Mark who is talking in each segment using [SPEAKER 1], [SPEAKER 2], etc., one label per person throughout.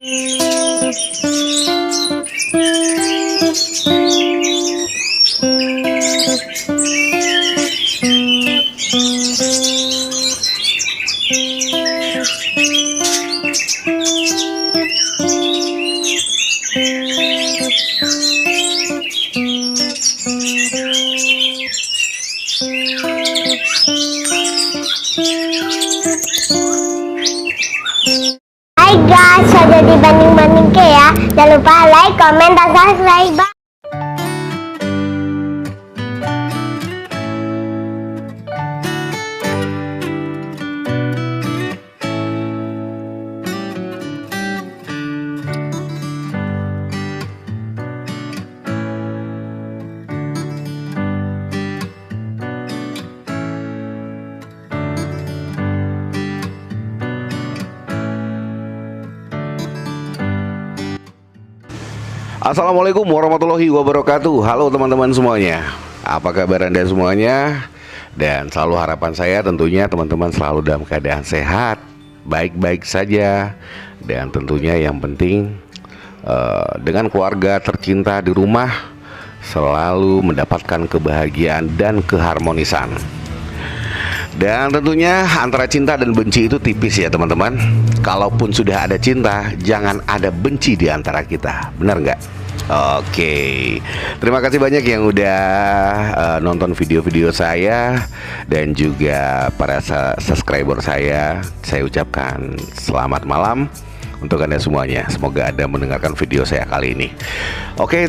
[SPEAKER 1] Hai guys, sudah dibanding-banding ke ya. Jangan lupa like, comment, dan subscribe.
[SPEAKER 2] Assalamualaikum warahmatullahi wabarakatuh. Halo teman-teman semuanya, apa kabar Anda semuanya? Dan selalu harapan saya tentunya teman-teman selalu dalam keadaan sehat, baik-baik saja. Dan tentunya yang penting dengan keluarga tercinta di rumah selalu mendapatkan kebahagiaan dan keharmonisan. Dan tentunya antara cinta dan benci itu tipis ya teman-teman. Kalaupun sudah ada cinta, jangan ada benci di antara kita. Benar nggak? Oke, terima kasih banyak yang udah nonton video-video saya. Dan juga para subscriber saya ucapkan selamat malam untuk Anda semuanya. Semoga Anda mendengarkan video saya kali ini. Oke,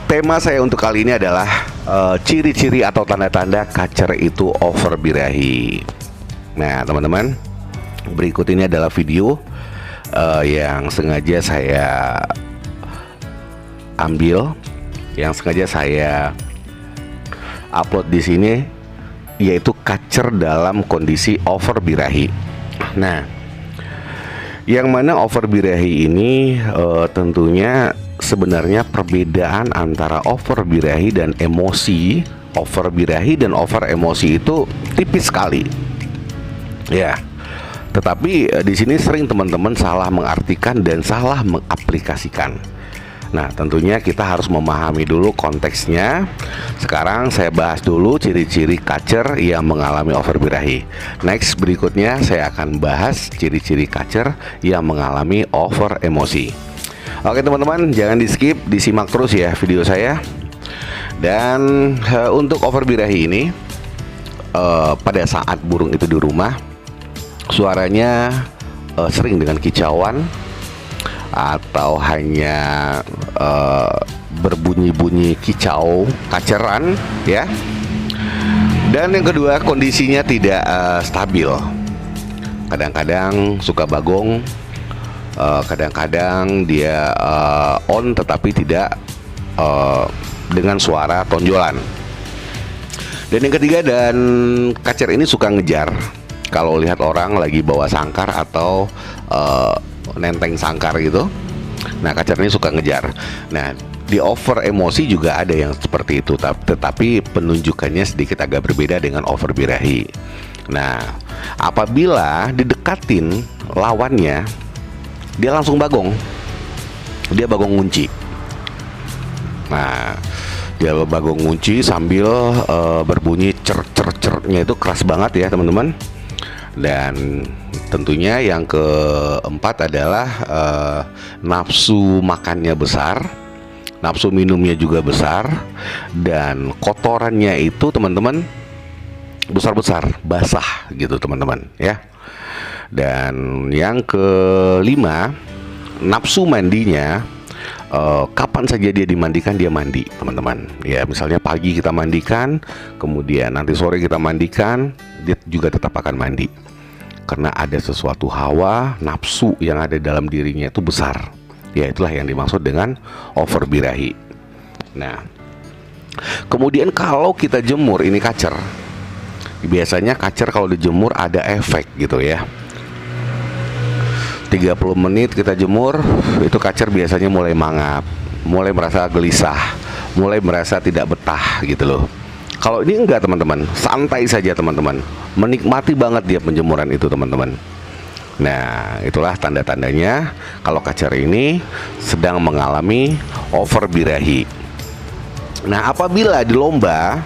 [SPEAKER 2] tema saya untuk kali ini adalah ciri-ciri atau tanda-tanda kacer itu over birahi. Nah teman-teman, berikut ini adalah video yang sengaja saya ambil, yang sengaja saya upload di sini, yaitu kacer dalam kondisi over birahi. Nah, yang mana over birahi ini tentunya sebenarnya perbedaan antara over birahi dan emosi. Over birahi dan over emosi itu tipis sekali, ya. Tetapi di sini sering teman-teman salah mengartikan dan salah mengaplikasikan. Nah, tentunya kita harus memahami dulu konteksnya. Sekarang saya bahas dulu ciri-ciri kacer yang mengalami over birahi. Next, berikutnya saya akan bahas ciri-ciri kacer yang mengalami over emosi. Oke teman-teman, jangan di skip, disimak terus ya video saya. Dan untuk over birahi ini, pada saat burung itu di rumah, suaranya sering dengan kicauan atau hanya berbunyi-bunyi kicau, kaceran ya. Dan yang kedua, kondisinya tidak stabil. Kadang-kadang suka bagong, kadang-kadang dia on tetapi tidak dengan suara tonjolan. Dan yang ketiga, dan kacer ini suka ngejar kalau lihat orang lagi bawa sangkar atau nenteng sangkar gitu. Nah, kacer ini suka ngejar. Nah, di over emosi juga ada yang seperti itu, tetapi penunjukannya sedikit agak berbeda dengan over birahi. Nah, apabila didekatin lawannya, dia langsung bagong. Dia bagong ngunci. Nah, dia bagong ngunci sambil berbunyi cer-cer-cernya itu keras banget ya teman-teman. Dan tentunya yang keempat adalah nafsu makannya besar, nafsu minumnya juga besar, dan kotorannya itu teman-teman besar-besar, basah gitu teman-teman ya. Dan yang kelima, nafsu mandinya, kapan saja dia dimandikan dia mandi teman-teman ya. Misalnya pagi kita mandikan, kemudian nanti sore kita mandikan, dia juga tetap akan mandi, karena ada sesuatu hawa nafsu yang ada dalam dirinya itu besar ya. Itulah yang dimaksud dengan over birahi. Nah, kemudian kalau kita jemur ini kacer, biasanya kacer kalau dijemur ada efek gitu ya. 30 menit kita jemur, itu kacer biasanya mulai mangap, mulai merasa gelisah, mulai merasa tidak betah gitu loh. Kalau ini enggak teman-teman, santai saja teman-teman, menikmati banget dia penjemuran itu teman-teman. Nah, itulah tanda-tandanya kalau kacer ini sedang mengalami over birahi. Nah, apabila di lomba,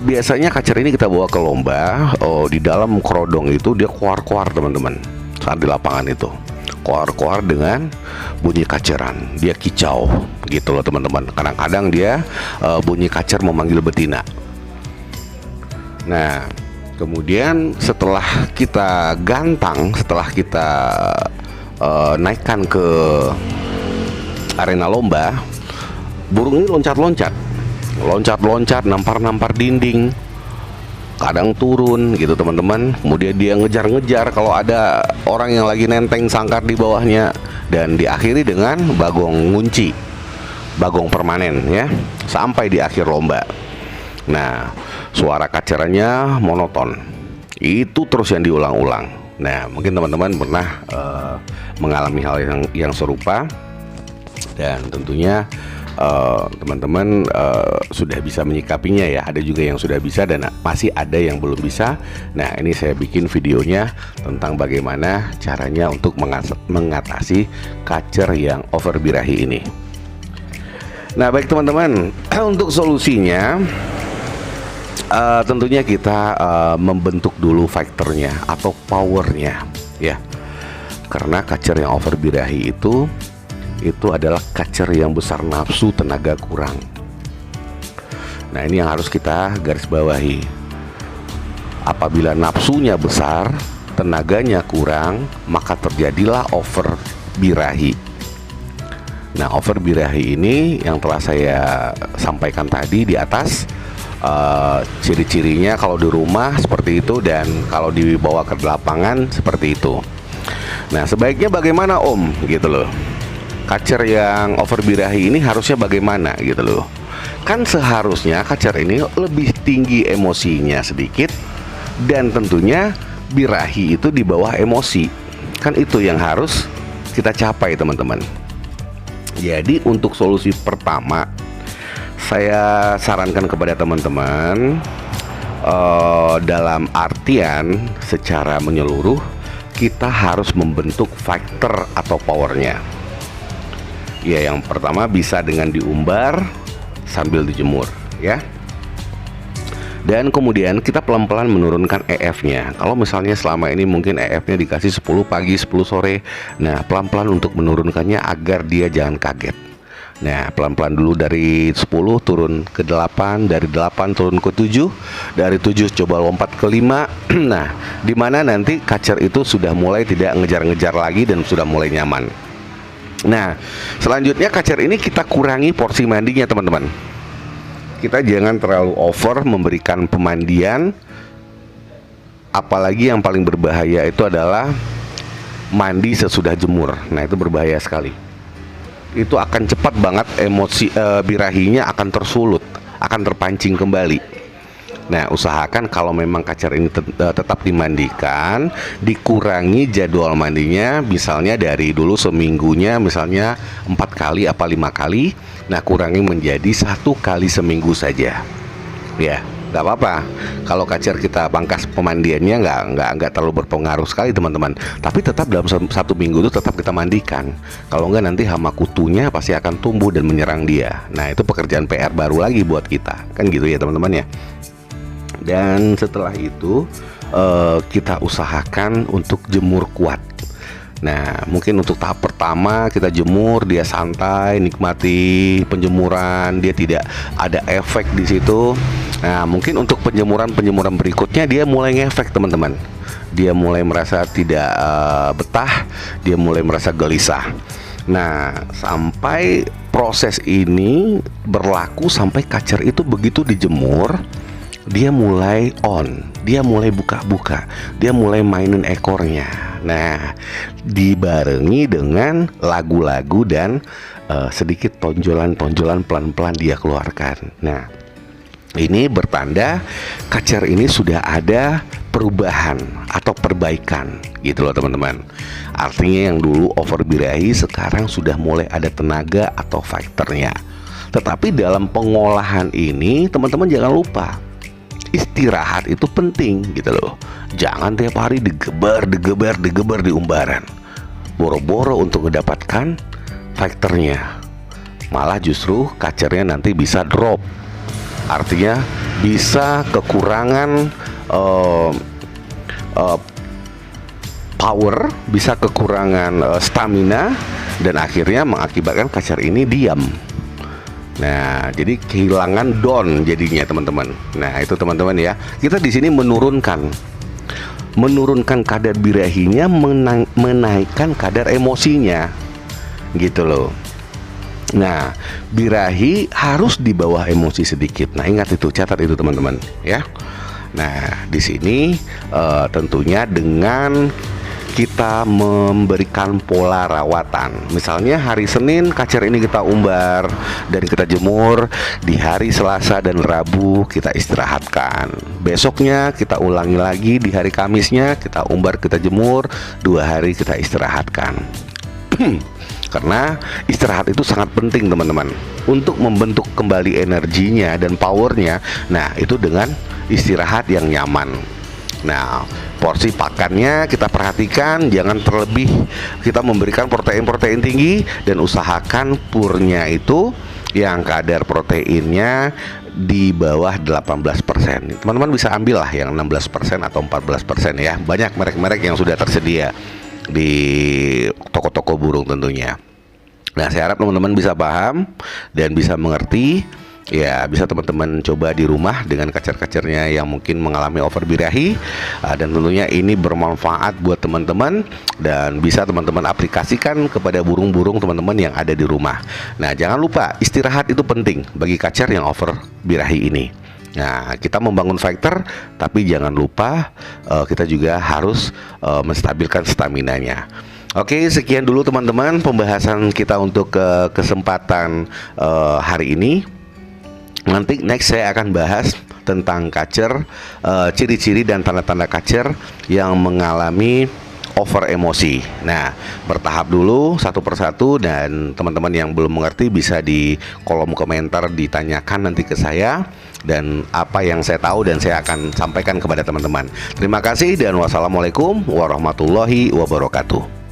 [SPEAKER 2] biasanya kacer ini kita bawa ke lomba. Di dalam kerodong itu dia kuar-kuar teman-teman. Saat di lapangan itu kuar-kuar dengan bunyi kaceran, dia kicau gitu loh teman-teman. Kadang-kadang dia bunyi kacer memanggil betina. Nah, kemudian setelah kita gantang, setelah kita naikkan ke arena lomba, burung ini loncat-loncat, nampar-nampar dinding, kadang turun gitu teman-teman. Kemudian dia ngejar-ngejar kalau ada orang yang lagi nenteng sangkar di bawahnya, dan diakhiri dengan bagong ngunci, bagong permanen ya, sampai di akhir lomba. Nah, suara kacerannya monoton, itu terus yang diulang-ulang. Nah, mungkin teman-teman pernah mengalami hal yang serupa, dan tentunya teman-teman sudah bisa menyikapinya ya. Ada juga yang sudah bisa dan masih ada yang belum bisa. Nah, ini saya bikin videonya tentang bagaimana caranya untuk mengatasi kacer yang over birahi ini. Nah, baik teman-teman, untuk solusinya tentunya kita membentuk dulu fighternya atau powernya ya. Karena kacer yang over birahi itu adalah kacer yang besar nafsu, tenaga kurang. Nah, ini yang harus kita garis bawahi. Apabila nafsunya besar, tenaganya kurang, maka terjadilah over birahi. Nah, over birahi ini yang telah saya sampaikan tadi di atas. Ciri-cirinya kalau di rumah seperti itu, dan kalau dibawa ke lapangan seperti itu. Nah, sebaiknya bagaimana Om gitu loh, kacer yang over birahi ini harusnya bagaimana gitu loh. Kan seharusnya kacer ini lebih tinggi emosinya sedikit, dan tentunya birahi itu di bawah emosi. Kan itu yang harus kita capai teman-teman. Jadi untuk solusi pertama, saya sarankan kepada teman-teman dalam artian secara menyeluruh, kita harus membentuk fighter atau powernya. Ya, yang pertama bisa dengan diumbar sambil dijemur ya. Dan kemudian kita pelan-pelan menurunkan EF-nya. Kalau misalnya selama ini mungkin EF-nya dikasih 10 pagi, 10 sore. Nah, pelan-pelan untuk menurunkannya agar dia jangan kaget. Nah, pelan-pelan dulu dari 10 turun ke 8, dari 8 turun ke 7, dari 7 coba lompat ke 5. Nah, dimana nanti kacer itu sudah mulai tidak ngejar-ngejar lagi dan sudah mulai nyaman. Nah, selanjutnya kacer ini kita kurangi porsi mandinya teman-teman. Kita jangan terlalu over memberikan pemandian. Apalagi yang paling berbahaya itu adalah mandi sesudah jemur. Nah, itu berbahaya sekali. Itu akan cepat banget emosi birahinya akan tersulut, akan terpancing kembali. Nah, usahakan kalau memang kacer ini tetap dimandikan, dikurangi jadwal mandinya. Misalnya dari dulu seminggunya misalnya 4 kali apa 5 kali. Nah, kurangi menjadi 1 kali seminggu saja. Ya, nggak apa-apa. Kalau kacer kita pangkas pemandiannya nggak terlalu berpengaruh sekali teman-teman. Tapi tetap dalam 1 minggu itu tetap kita mandikan. Kalau nggak nanti hama kutunya pasti akan tumbuh dan menyerang dia. Nah, itu pekerjaan PR baru lagi buat kita. Kan gitu ya teman-teman ya. Dan setelah itu kita usahakan untuk jemur kuat. Nah, mungkin untuk tahap pertama kita jemur, dia santai, nikmati penjemuran, dia tidak ada efek di situ. Nah, mungkin untuk penjemuran berikutnya dia mulai ngefek teman-teman. Dia mulai merasa tidak betah, dia mulai merasa gelisah. Nah, sampai proses ini berlaku sampai kacer itu begitu dijemur, dia mulai on, dia mulai buka-buka, dia mulai mainin ekornya. Nah, dibarengi dengan lagu-lagu dan sedikit tonjolan-tonjolan pelan-pelan dia keluarkan. Nah, ini bertanda kacer ini sudah ada perubahan atau perbaikan gitu loh teman-teman. Artinya yang dulu over birahi sekarang sudah mulai ada tenaga atau fighternya. Tetapi dalam pengolahan ini teman-teman jangan lupa, istirahat itu penting gitu loh. Jangan tiap hari digeber di umbaran. Boro-boro untuk mendapatkan fighternya, malah justru kacernya nanti bisa drop. Artinya bisa kekurangan power, bisa kekurangan stamina, dan akhirnya mengakibatkan kacer ini diam. Nah, jadi kehilangan down jadinya teman-teman. Nah, itu teman-teman ya. Kita di sini menurunkan kadar birahinya, menaikkan kadar emosinya, gitu loh. Nah, birahi harus di bawah emosi sedikit. Nah, ingat itu, catat itu teman-teman ya. Nah, di sini tentunya dengan kita memberikan pola rawatan. Misalnya hari Senin kacer ini kita umbar dan kita jemur, di hari Selasa dan Rabu kita istirahatkan. Besoknya kita ulangi lagi, di hari Kamisnya kita umbar, kita jemur, 2 hari kita istirahatkan. Karena istirahat itu sangat penting teman-teman, untuk membentuk kembali energinya dan powernya. Nah, itu dengan istirahat yang nyaman. Nah, porsi pakannya kita perhatikan, jangan terlebih kita memberikan protein-protein tinggi, dan usahakan purnya itu yang kadar proteinnya di bawah 18%. Teman-teman bisa ambil lah yang 16% atau 14% ya. Banyak merek-merek yang sudah tersedia di toko-toko burung tentunya. Nah, saya harap teman-teman bisa paham dan bisa mengerti. Ya, bisa teman-teman coba di rumah dengan kacer-kacernya yang mungkin mengalami over birahi, dan tentunya ini bermanfaat buat teman-teman dan bisa teman-teman aplikasikan kepada burung-burung teman-teman yang ada di rumah. Nah, jangan lupa istirahat itu penting bagi kacer yang over birahi ini. Nah, kita membangun fighter, tapi jangan lupa kita juga harus menstabilkan staminanya. Oke, sekian dulu teman-teman pembahasan kita untuk kesempatan hari ini. Nanti next saya akan bahas tentang kacer, ciri-ciri dan tanda-tanda kacer yang mengalami over emosi. Nah, bertahap dulu satu persatu, dan teman-teman yang belum mengerti bisa di kolom komentar ditanyakan nanti ke saya, dan apa yang saya tahu dan saya akan sampaikan kepada teman-teman. Terima kasih dan wassalamualaikum warahmatullahi wabarakatuh.